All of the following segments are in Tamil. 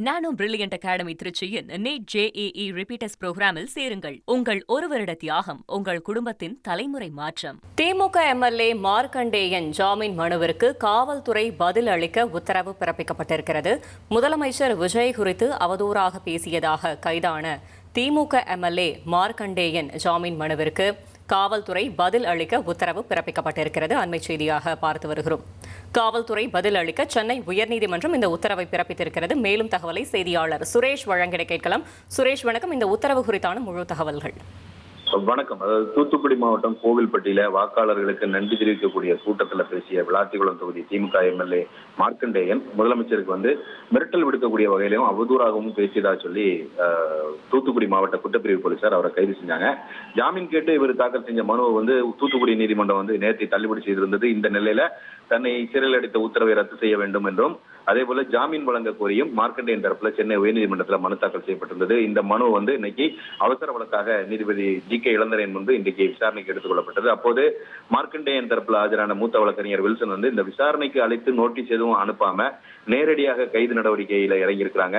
நானோ பிரில்லியன்ட் அகாடமி திருச்சியின் நீட் JEE ரிப்பீட்டர்ஸ் புரோகிராமில் சேருங்கள். உங்கள் ஒரு வருட தியாகம் உங்கள் குடும்பத்தின் தலைமுறை மாற்றம். திமுக MLA மார்க்கண்டேயன் ஜாமீன் மனுவிற்கு காவல்துறை பதில் அளிக்க உத்தரவு பிறப்பிக்கப்பட்டிருக்கிறது. முதலமைச்சர் விஜய் குறித்து அவதூறாக பேசியதாக கைதான திமுக MLA மார்க்கண்டேயன் ஜாமீன் மனுவிற்கு காவல்துறை பதில் அளிக்க உத்தரவு பிறப்பிக்கப்பட்டிருக்கிறது. அண்மை செய்தியாக பார்த்து வருகிறோம். காவல்துறை பதில் அளிக்க சென்னை உயர்நீதிமன்றம் இந்த உத்தரவை பிறப்பித்திருக்கிறது. மேலும் தகவலை செய்தியாளர் சுரேஷ் வழங்கிட கேட்கலாம். சுரேஷ் வணக்கம். இந்த உத்தரவு குறித்தான முழு தகவல்கள். வணக்கம். அதாவது தூத்துக்குடி மாவட்டம் கோவில்பட்டியில வாக்காளர்களுக்கு நன்றி தெரிவிக்கக்கூடிய கூட்டத்தில் பேசிய விளாத்திகுளம் தொகுதி திமுக MLA மார்க்கண்டேயன் முதலமைச்சருக்கு மிரட்டல் விடுக்கக்கூடிய வகையிலும் அவதூறாகவும் பேசியதா சொல்லி தூத்துக்குடி மாவட்ட குற்றப்பிரிவு போலீசார் அவரை கைது செஞ்சாங்க. ஜாமீன் கேட்டு இவர் தாக்கல் செஞ்ச மனுவை தூத்துக்குடி நீதிமன்றம் நேற்று தள்ளுபடி செய்திருந்தது. இந்த நிலையில தன்னை சிறையில் அடைத்த உத்தரவை ரத்து செய்ய வேண்டும் என்றும் அதே போல ஜாமீன் வழங்க கோரியும் மார்க்கண்டேயன் தரப்புல சென்னை உயர்நீதிமன்றத்தில் மனு தாக்கல் செய்யப்பட்டிருந்தது. இந்த மனு இன்னைக்கு அவசர வழக்காக நீதிபதி GK இளந்தரையன் முன்பு இன்றைக்கு விசாரணைக்கு எடுத்துக் கொள்ளப்பட்டது. அப்போது மார்க்கண்டேயன் தரப்புல ஆஜரான மூத்த வழக்கறிஞர் வில்சன் இந்த விசாரணைக்கு அழைத்து நோட்டீஸ் எதுவும் அனுப்பாம நேரடியாக கைது நடவடிக்கையில இறங்கியிருக்கிறாங்க.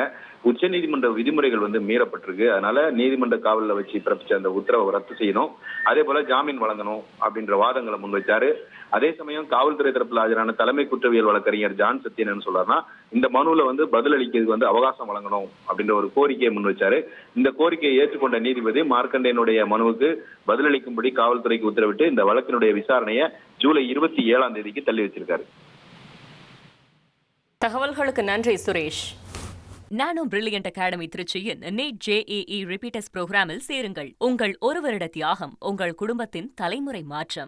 உச்சநீதிமன்ற விதிமுறைகள் மீறப்பட்டிருக்கு. அதனால நீதிமன்ற காவலில் வச்சு பிறப்பிச்ச அந்த உத்தரவை ரத்து செய்யணும், அதே போல ஜாமீன் வழங்கணும் அப்படின்ற வாதங்களை முன்வைச்சாரு. அதே சமயம் காவல்துறை தரப்புல ஆஜரான தலைமை குற்றவியல் வழக்கறிஞர் ஜான் சத்யன் என்ன சொல்றாருன்னா, இந்த மனுவில் பதிலளிக்கிறதுக்கு அவகாசம் வழங்கணும் அப்படின்ற ஒரு கோரிக்கையை முன்வைச்சாரு. இந்த கோரிக்கையை ஏற்றுக்கொண்ட நீதிபதி மார்க்கண்டேயனுடைய மனுவுக்கு பதிலளிக்கும்படி காவல்துறைக்கு உத்தரவிட்டு இந்த வழக்கினுடைய விசாரணையை ஜூலை 27 தள்ளி வச்சிருக்காரு. தகவல்களுக்கு நன்றி சுரேஷ். நானோ பிரில்லியன்ட் அகாடமி திருச்சியின் நீட் JEE ரிப்பீட்டர்ஸ் புரோகிராமில் சேருங்கள். உங்கள் ஒரு வருட தியாகம் உங்கள் குடும்பத்தின் தலைமுறை மாற்றம்.